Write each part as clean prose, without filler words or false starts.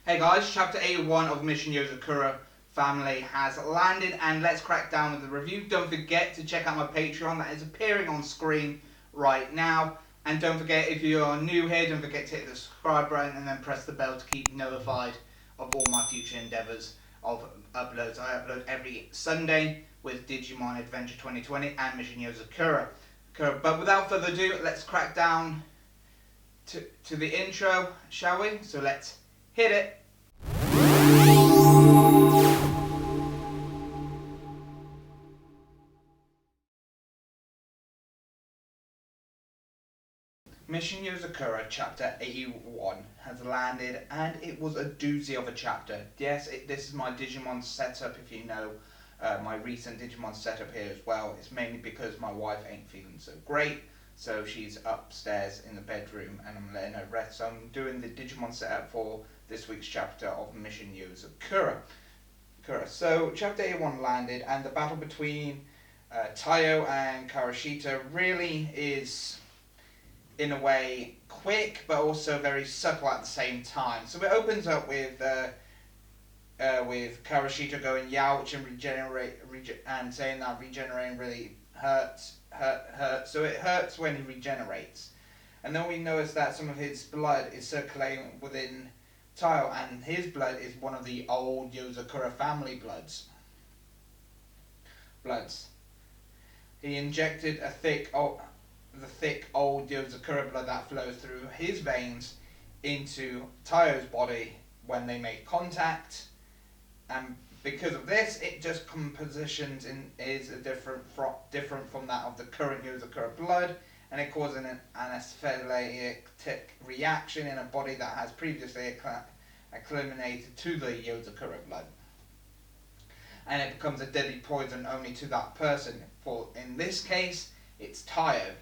Hey guys, chapter 81 of Mission Yozakura Family has landed, and let's crack down with the review. Don't forget to check out my Patreon that is appearing on screen right now. And don't forget, if you're new here, don't forget to hit the subscribe button and then press the bell to keep notified of all my future endeavours of uploads. I upload every Sunday with Digimon Adventure 2020 and Mission Yozakura. But without further ado, let's crack down to the intro, shall we? So let's hit it. Mission Yozakura chapter 81 has landed, and it was a doozy of a chapter. Yes, this is my Digimon setup. If you know my recent Digimon setup here as well, it's mainly because my wife ain't feeling so great, so she's upstairs in the bedroom and I'm letting her rest. So I'm doing the Digimon setup for this week's chapter of Mission Yozakura. So chapter 81 landed, and the battle between Tayo and Karashita really is, in a way, quick but also very subtle at the same time. So it opens up with Karashita going youch and saying that regenerating really hurts. So it hurts when he regenerates. And then we notice that some of his blood is circulating within Tayo, and his blood is one of the old Yozakura family bloods. He injected the thick old Yozakura blood that flows through his veins into Tayo's body when they make contact, and because of this, it just compositions is different from that of the current Yozakura blood, and it causes an anaphylactic reaction in a body that has previously acclimated to the Yozakura blood, and it becomes a deadly poison only to that person. For in this case, it's Tayo.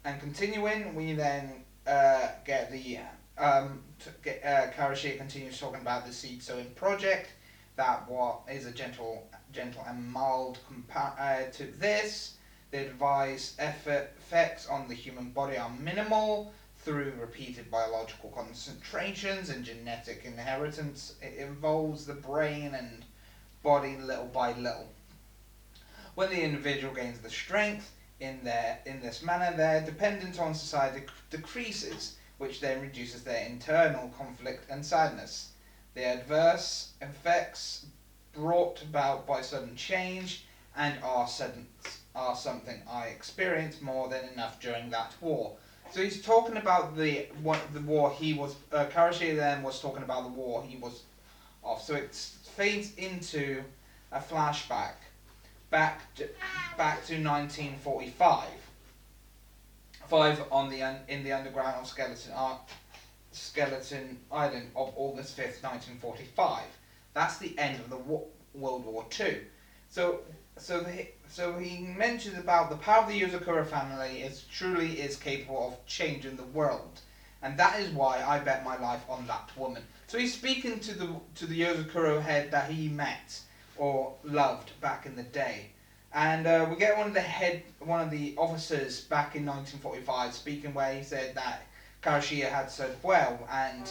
And continuing, we then get the Karashita continues talking about the seed sowing project. That what is a gentle and mild compared to this. The advised effects on the human body are minimal through repeated biological concentrations and genetic inheritance. It involves the brain and body little by little. When the individual gains the strength in this manner, their dependence on society decreases, which then reduces their internal conflict and sadness. The adverse effects brought about by sudden change and are something I experienced more than enough during that war. So he's talking about the war he was. Karashita then was talking about the war he was off. So it fades into a flashback back to 1945. In the underground of Skeleton Island of August 5th, 1945. That's the end of the World War II. So he mentions about the power of the Yozakura family truly is capable of changing the world, and that is why I bet my life on that woman. So he's speaking to the Yozakura head that he met or loved back in the day. And we get one of the officers back in 1945 speaking, where he said that Karashita had served well, and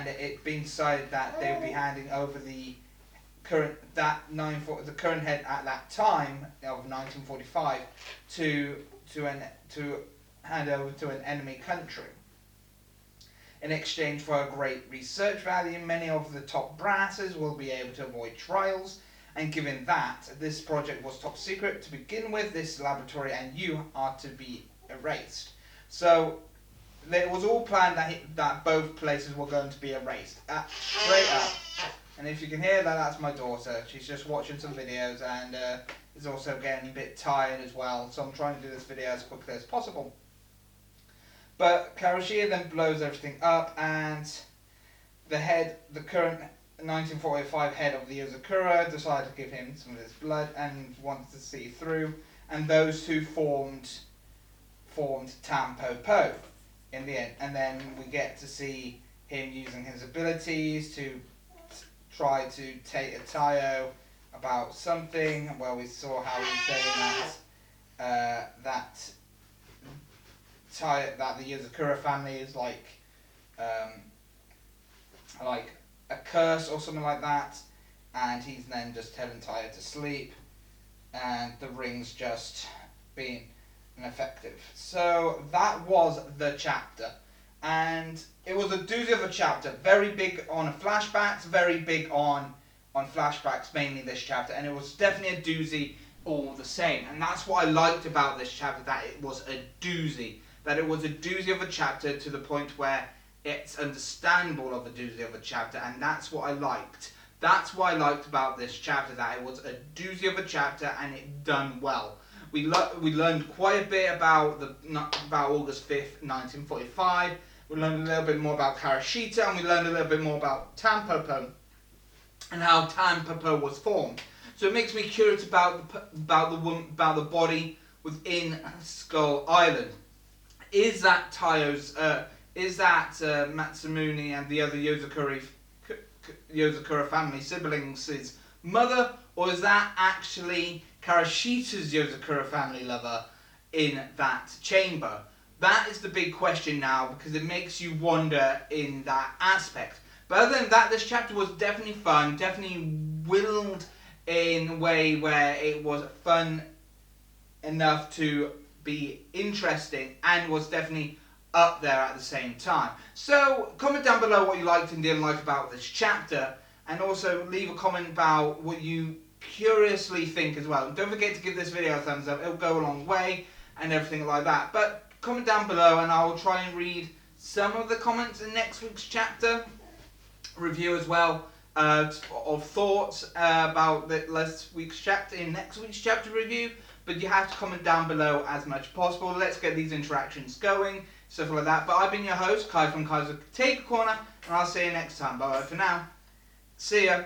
it being decided that they would be handing over the current head at that time of 1945 to hand over to an enemy country. In exchange for a great research value, many of the top brasses will be able to avoid trials. And given that this project was top secret to begin with, this laboratory and you are to be erased. So it was all planned that both places were going to be erased. Straight up. And if you can hear that, that's my daughter. She's just watching some videos and is also getting a bit tired as well. So I'm trying to do this video as quickly as possible. But Karashita then blows everything up, and the current 1945 head of the Yozakura decided to give him some of his blood and wanted to see through, and those two formed Tampopo in the end. And then we get to see him using his abilities to try to take a Tayo about something. Well, we saw how he's saying that the Yozakura family is like like a curse or something like that, and he's then just telling Taya to sleep, and the ring's just being ineffective. So that was the chapter, and it was a doozy of a chapter. Very big on flashbacks, very big on flashbacks, mainly this chapter, and it was definitely a doozy all the same. And that's what I liked about this chapter, that it was a doozy. That it was a doozy of a chapter to the point where it's understandable of a doozy of a chapter, and that's what I liked. That's what I liked about this chapter, that it was a doozy of a chapter and it done well. We learned quite a bit about August 5th, 1945. We learned a little bit more about Karashita, and we learned a little bit more about Tampopo and how Tampopo was formed. So it makes me curious about the body within Skull Island. Is that Tayo's? Is that Matsumune and the other Yozakura family siblings' mother, or is that actually Karashita's Yozakura family lover in that chamber? That is the big question now, because it makes you wonder in that aspect. But other than that, this chapter was definitely fun, definitely willed in a way where it was fun enough to be interesting, and was definitely up there at the same time. So comment down below what you liked and didn't like about this chapter, and also leave a comment about what you curiously think as well. Don't forget to give this video a thumbs up, it'll go a long way, and everything like that. But comment down below and I will try and read some of the comments in next week's chapter review as well, of thoughts about next week's chapter review. But you have to comment down below as much as possible. Let's get these interactions going, stuff like that. But I've been your host, Kai from Kai's Take a Corner, and I'll see you next time. Bye bye for now. See ya.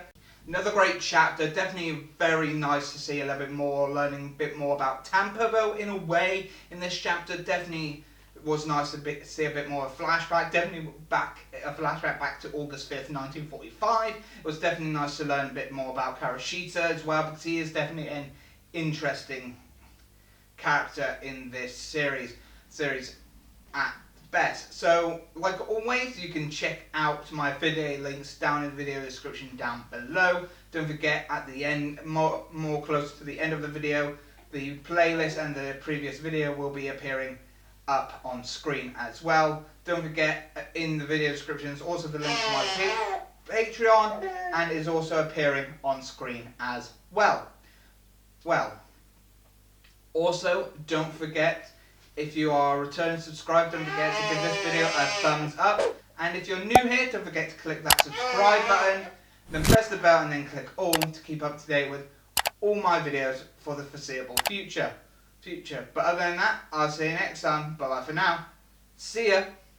Another great chapter. Definitely very nice to see a little bit more, learning a bit more about Tampopo in a way in this chapter. Definitely was nice to see a bit more of a flashback. Definitely a flashback back to August 5th, 1945. It was definitely nice to learn a bit more about Karashita as well, because he is definitely an interesting character in this series at best. So like always, you can check out my video links down in the video description down below. Don't forget, at the end, more close to the end of the video, the playlist and the previous video will be appearing up on screen as well. Don't forget, in the video description is also the link to my Patreon, and is also appearing on screen as well. Also, don't forget, if you are a returning subscriber, don't forget to give this video a thumbs up. And if you're new here, don't forget to click that subscribe button, then press the bell and then click all to keep up to date with all my videos for the foreseeable future. But other than that, I'll see you next time. Bye bye for now. See ya.